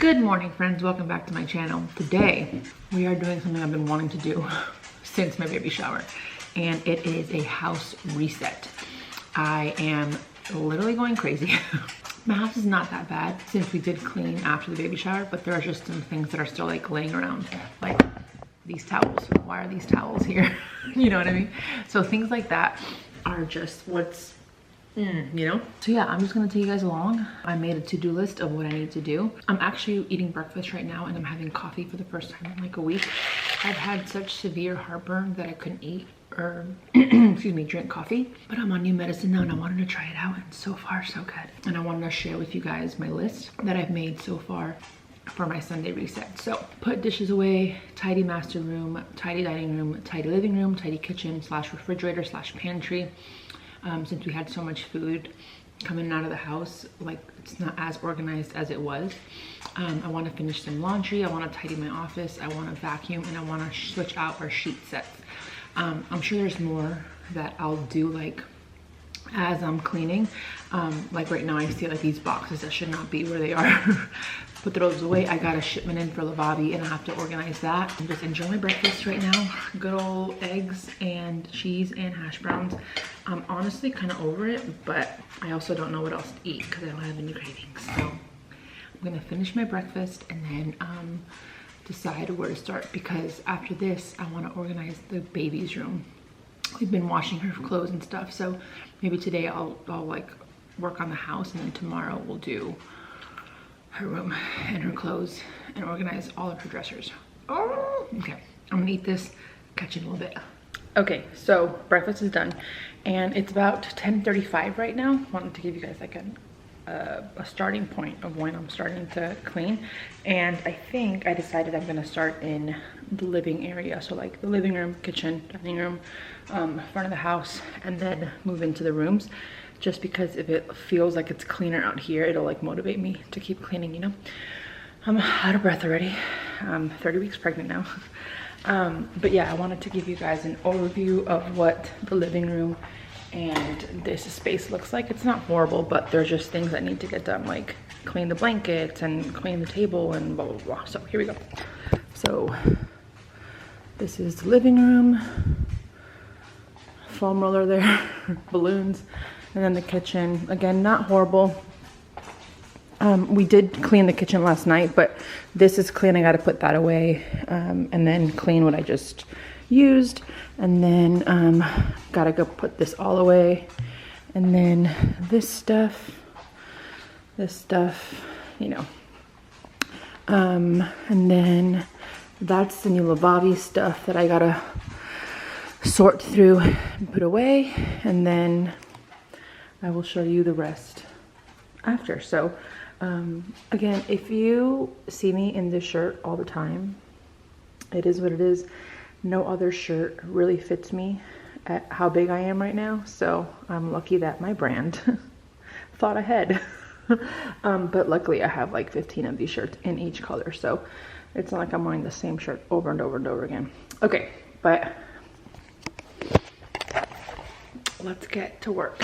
Good morning, friends. Welcome back to my channel. Today we are doing something I've been wanting to do since my baby shower, and it is a house reset. I am literally going crazy. My house is not that bad since we did clean after the baby shower, but there are just some things that are still like laying around, like these towels. Why are these towels here? You know what I mean? So things like that are just what's you know? So yeah, I'm just gonna take you guys along. I made a to-do list of what I need to do. I'm actually eating breakfast right now and I'm having coffee for the first time in like a week. I've had such severe heartburn that I couldn't eat or excuse me, drink coffee, but I'm on new medicine now and I wanted to try it out, and so far so good. And I wanted to share with you guys my list that I've made so far for my Sunday reset. So put dishes away, tidy master room, tidy dining room, tidy living room, tidy kitchen slash refrigerator slash pantry. Since we had so much food coming out of the house, like it's not as organized as it was. I want to finish some laundry, I want to tidy my office, I want to vacuum, and I want to switch out our sheet sets. I'm sure there's more that I'll do like as I'm cleaning. Like right now I see like these boxes that should not be where they are. Put those away. I got a shipment in for Lavabi and I have to organize that. I'm just enjoying my breakfast right now. Good old eggs and cheese and hash browns. I'm honestly kind of over it, but I also don't know what else to eat because I don't have any cravings. So I'm gonna finish my breakfast and then decide where to start, because after this I want to organize the baby's room. We've been washing her clothes and stuff, so maybe today I'll like work on the house, and then tomorrow we'll do her room and her clothes and organize all of her dressers. Oh, okay. I'm gonna eat this, catch you in a little bit. Okay, so breakfast is done and it's about 10:35 right now. Wanted to give you guys like a starting point of when I'm starting to clean, and I think I decided I'm gonna start in the living area, so like the living room, kitchen, dining room, front of the house, and then move into the rooms, just because if it feels like it's cleaner out here, it'll like motivate me to keep cleaning, you know. I'm out of breath already. I'm 30 weeks pregnant now. But yeah, I wanted to give you guys an overview of what the living room and this space looks like. It's not horrible, but there's just things that need to get done, like clean the blankets and clean the table and blah blah blah. So here we go. So this is the living room, foam roller there, balloons, and then the kitchen. Again, not horrible. We did clean the kitchen last night, but this is clean. I got to put that away, and then clean what I just used, and then gotta go put this all away, and then this stuff, you know, and then that's the new Lavabi stuff that I gotta sort through and put away, and then I will show you the rest after. So again, if you see me in this shirt all the time, it is what it is. No other shirt really fits me at how big I am right now, so I'm lucky that my brand thought ahead. But luckily I have like 15 of these shirts in each color, so it's not like I'm wearing the same shirt over and over and over again. Okay, but let's get to work.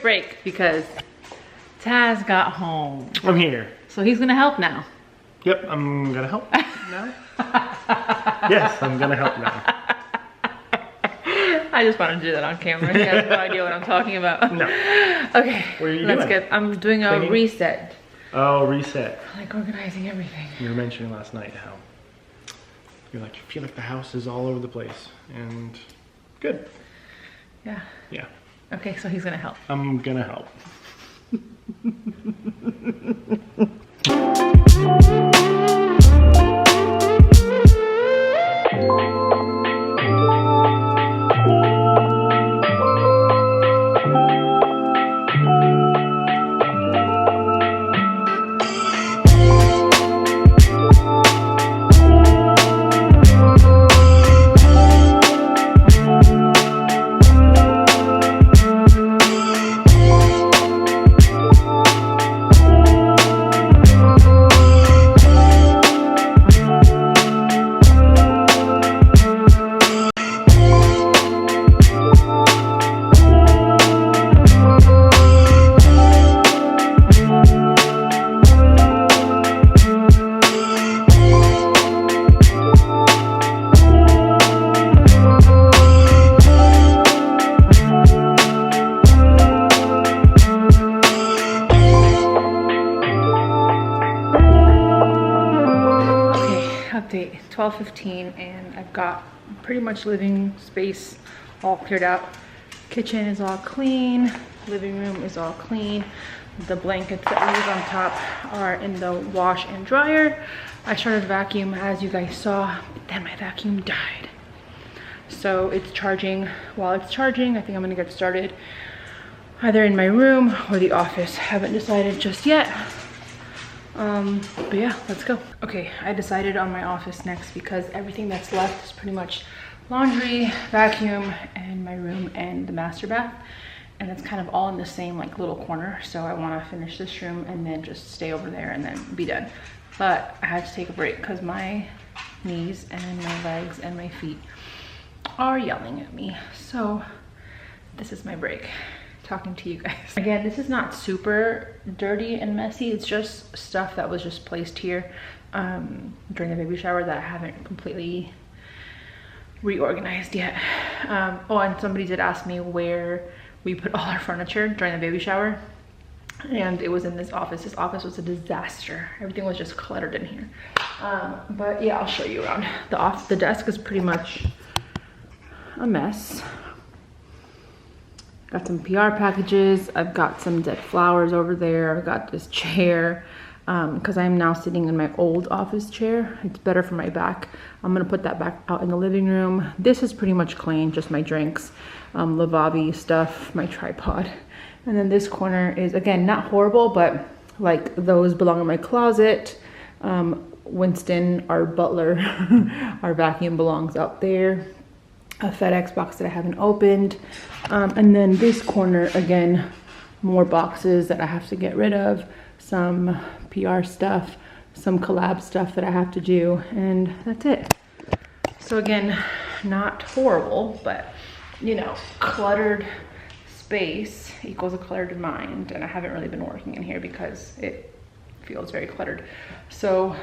Break because Taz got home. I'm here. So he's gonna help now. Yep, I'm gonna help now. Yes, I'm gonna help now. I just wanted to do that on camera. You have no idea what I'm talking about. No. Okay, what are you let's doing? get, I'm doing a Cleaning? reset. Oh, reset. Like organizing everything. You were mentioning last night how you feel like the house is all over the place, and good. Yeah. Yeah. Okay, so he's gonna help. I'm gonna help. 12:15 and I've got pretty much living space all cleared out. Kitchen is all clean, living room is all clean. The blankets that we use on top are in the wash and dryer. I started vacuum as you guys saw, but then my vacuum died. So it's charging. While it's charging, I think I'm gonna get started either in my room or the office. Haven't decided just yet. But yeah, let's go. Okay, I decided on my office next because everything that's left is pretty much laundry, vacuum, and my room and the master bath. And it's kind of all in the same like little corner. So I wanna finish this room and then just stay over there and then be done. But I had to take a break because my knees and my legs and my feet are yelling at me. So this is my break, talking to you guys. Again, this is not super dirty and messy. It's just stuff that was just placed here during the baby shower that I haven't completely reorganized yet. Oh, and somebody did ask me where we put all our furniture during the baby shower. And it was in this office. This office was a disaster. Everything was just cluttered in here. But yeah, I'll show you around. The desk is pretty much a mess. Got some PR packages. I've got some dead flowers over there. I've got this chair because I'm now sitting in my old office chair. It's better for my back. I'm gonna put that back out in the living room. This is pretty much clean, just my drinks, Lavabi stuff, my tripod. And then this corner is, again, not horrible, but like those belong in my closet. Winston, our butler, our vacuum belongs out there. A FedEx box that I haven't opened. And then this corner, again, more boxes that I have to get rid of, some PR stuff, some collab stuff that I have to do, and that's it. So again, not horrible, but you know, cluttered space equals a cluttered mind, and I haven't really been working in here because it feels very cluttered. So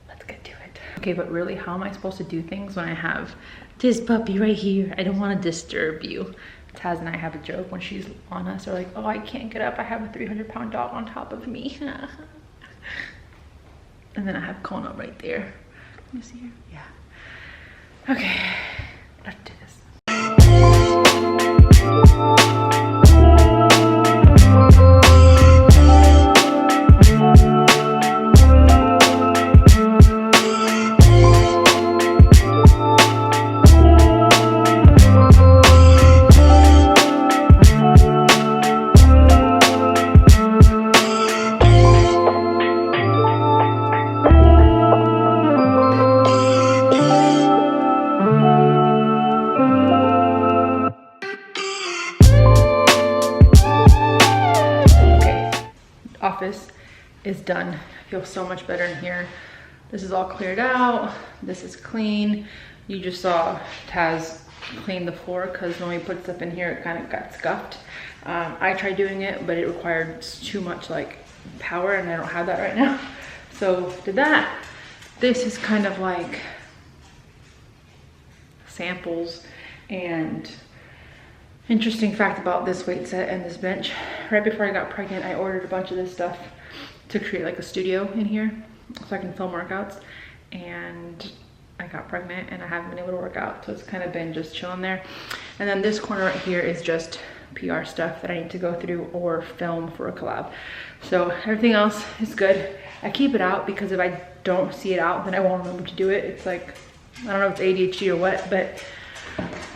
let's get to it. Okay, but really, how am I supposed to do things when I have this puppy right here? I don't want to disturb you. Taz and I have a joke when she's on us. We're like, oh, I can't get up. I have a 300-pound dog on top of me. And then I have Kona right there. Can you see her? Yeah. Okay, let's do this. Office is done. I feel so much better in here. This is all cleared out. This is clean. You just saw Taz clean the floor because when we put stuff in here, it kind of got scuffed. I tried doing it, but it required too much like power, and I don't have that right now. So did that. This is kind of like samples. And interesting fact about this weight set and this bench, right before I got pregnant, I ordered a bunch of this stuff to create like a studio in here so I can film workouts, and I got pregnant and I haven't been able to work out, so it's kind of been just chilling there. And then this corner right here is just PR stuff that I need to go through or film for a collab. So everything else is good. I keep it out because if I don't see it out, then I won't remember to do it. It's like, I don't know if it's ADHD or what, but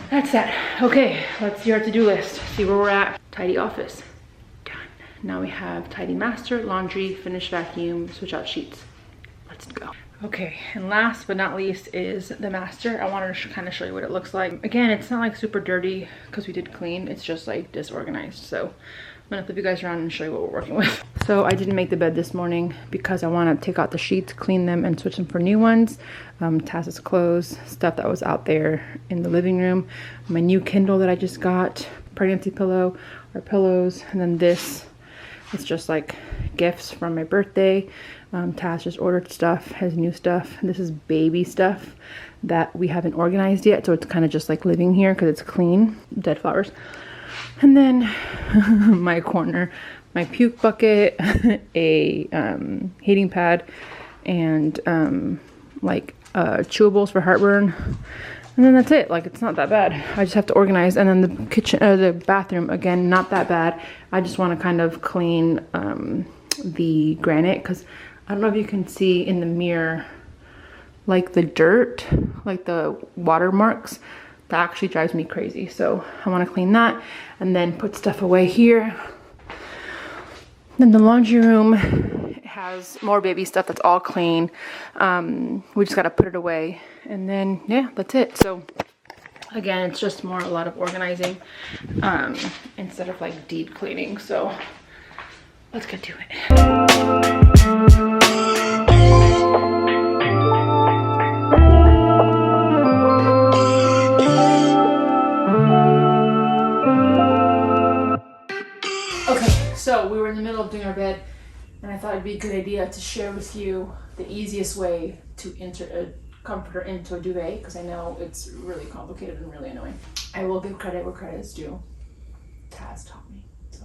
that's that. Okay, let's see our to-do list, see where we're at. Tidy office, done. Now we have tidy master, laundry, finish vacuum, switch out sheets. Let's go. Okay, and last but not least is the master. I wanted to kind of show you what it looks like. Again, it's not like super dirty because we did clean. It's just like disorganized. So I'm gonna flip you guys around and show you what we're working with. So I didn't make the bed this morning because I want to take out the sheets, clean them, and switch them for new ones. Taz's clothes, stuff that was out there in the living room. My new Kindle that I just got, pregnancy pillow, our pillows, and then this. It's just like gifts from my birthday. Taz just ordered stuff, has new stuff. This is baby stuff that we haven't organized yet, so it's kind of just like living here because it's clean. Dead flowers. And then my corner, my puke bucket, a heating pad, and like chewables for heartburn. And then that's it. Like, it's not that bad. I just have to organize. And then the kitchen, the bathroom, again, not that bad. I just want to kind of clean the granite, because I don't know if you can see in the mirror, like the dirt, like the watermarks. That actually drives me crazy. So I want to clean that and then put stuff away here. Then the laundry room has more baby stuff that's all clean. We just got to put it away. And then, yeah, that's it. So again, it's just more a lot of organizing instead of like deep cleaning. So let's get to it. So we were in the middle of doing our bed, and I thought it'd be a good idea to share with you the easiest way to insert a comforter into a duvet, because I know it's really complicated and really annoying. I will give credit where credit is due. Taz taught me, so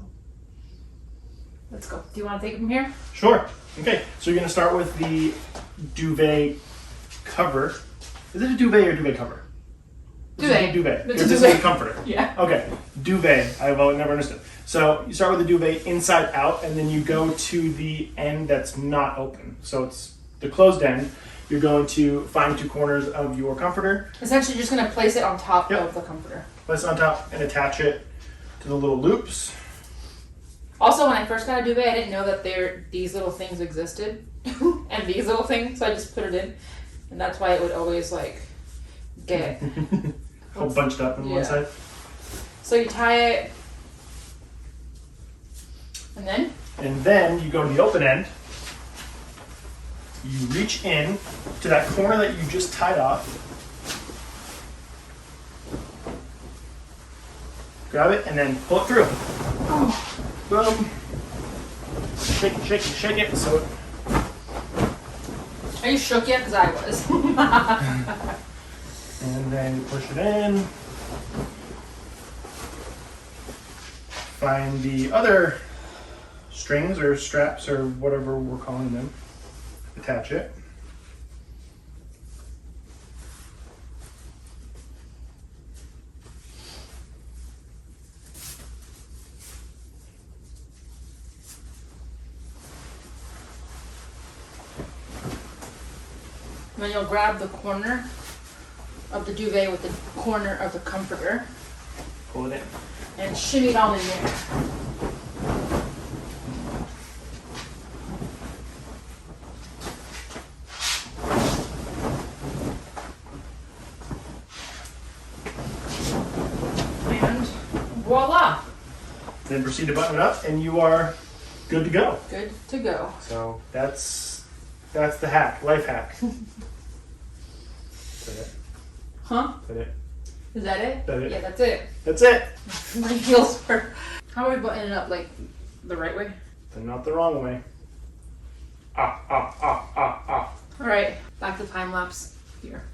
let's go. Do you want to take it from here? Sure. Okay, so you're gonna start with the duvet cover. Is it a duvet or duvet cover? Duvet. Duvet. It's a this duvet. is a comforter. Yeah. Okay, duvet. I've never understood. So you start with the duvet inside out, and then you go to the end that's not open. So it's the closed end. You're going to find two corners of your comforter. Essentially, you're just going to place it on top of the comforter. Place it on top and attach it to the little loops. Also, when I first got a duvet, I didn't know that these little things existed and these little things, so I just put it in, and that's why it would always like get all bunched up on one side. So you tie it, and then you go to the open end. You reach in to that corner that you just tied off. Grab it and then pull it through. Oh. Boom. Shake it, shake it, shake it. So. Are you shook yet? Because I was. And then you push it in. Find the other strings or straps or whatever we're calling them. Attach it. Then you'll grab the corner of the duvet with the corner of the comforter. Pull it in. And shimmy it all in there. And voila! Then proceed to button it up and you are good to go. Good to go. So that's the hack, life hack. Is that it? Huh? Is that it? Is that it? That it? Yeah, that's it. That's it. My heels hurt. How are we buttoning it up? Like the right way? And not the wrong way. Ah, ah, ah, ah, ah. All right, back to time lapse here.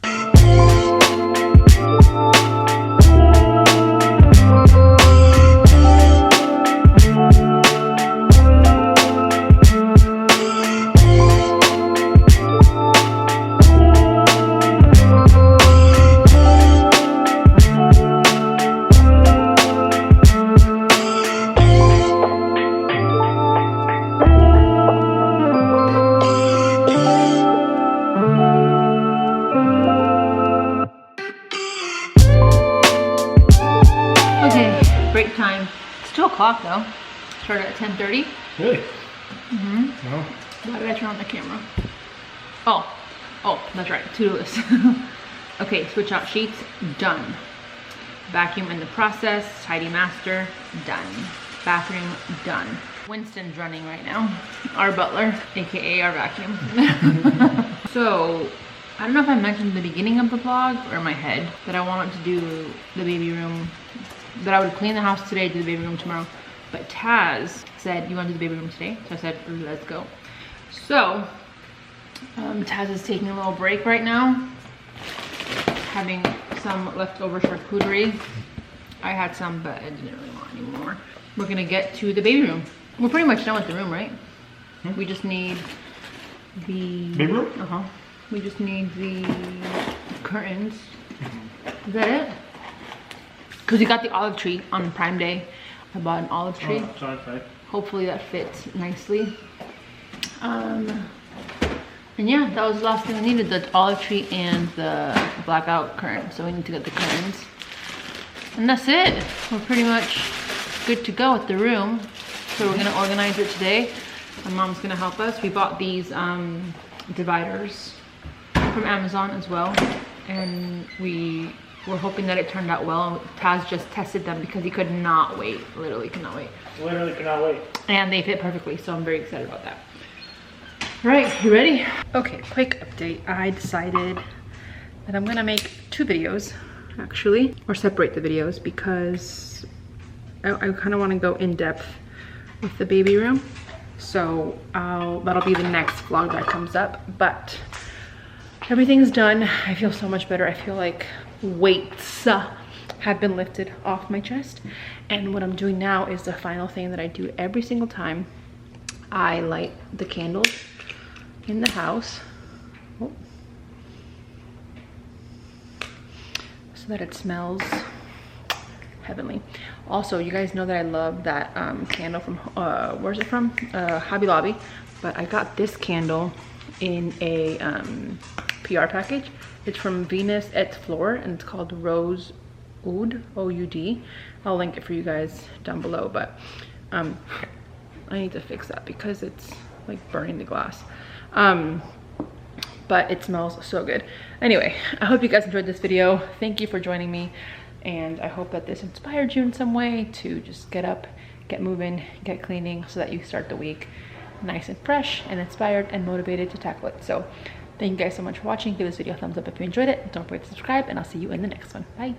Break time. It's 2 o'clock though. Started at 10:30. Really? Mm-hmm. Oh. Why did I turn on the camera? Oh, that's right. To-do list. Okay, switch out sheets. Done. Vacuum in the process. Tidy master. Done. Bathroom. Done. Winston's running right now. Our butler, aka our vacuum. So, I don't know if I mentioned at the beginning of the vlog or in my head that I wanted to do the baby room, that I would clean the house today, do the baby room tomorrow. But Taz said, you want to do the baby room today? So I said, let's go. So, Taz is taking a little break right now, having some leftover charcuterie. I had some, but I didn't really want any more. We're gonna get to the baby room. We're pretty much done with the room, right? We just need the... Baby room? Uh-huh. We just need the curtains. Is that it? Because we got the olive tree on Prime Day. I bought an olive tree. Oh, sorry, right. Hopefully that fits nicely. And yeah, that was the last thing we needed, the olive tree and the blackout curtain. So we need to get the curtains. And that's it. We're pretty much good to go with the room. So we're gonna organize it today. My mom's gonna help us. We bought these dividers from Amazon as well. And we were hoping that it turned out well. Taz just tested them because he could not wait, literally could not wait. Literally cannot wait. And they fit perfectly, so I'm very excited about that. All right, you ready? Okay, quick update. I decided that I'm gonna make 2 videos, actually, or separate the videos because I kind of want to go in depth with the baby room. So that'll be the next vlog that comes up. But everything's done. I feel so much better. I feel like weights have been lifted off my chest. And what I'm doing now is the final thing that I do every single time. I light the candles in the house. Oh. So that it smells heavenly. Also, you guys know that I love that candle from, where's it from? Hobby Lobby. But I got this candle in a PR package. It's from Venus et Fleur and it's called Rose Oud, O-U-D. I'll link it for you guys down below, but I need to fix that because it's like burning the glass. But it smells so good. Anyway, I hope you guys enjoyed this video. Thank you for joining me. And I hope that this inspired you in some way to just get up, get moving, get cleaning so that you start the week nice and fresh and inspired and motivated to tackle it. So thank you guys so much for watching. Give this video a thumbs up if you enjoyed it. Don't forget to subscribe and I'll see you in the next one. Bye.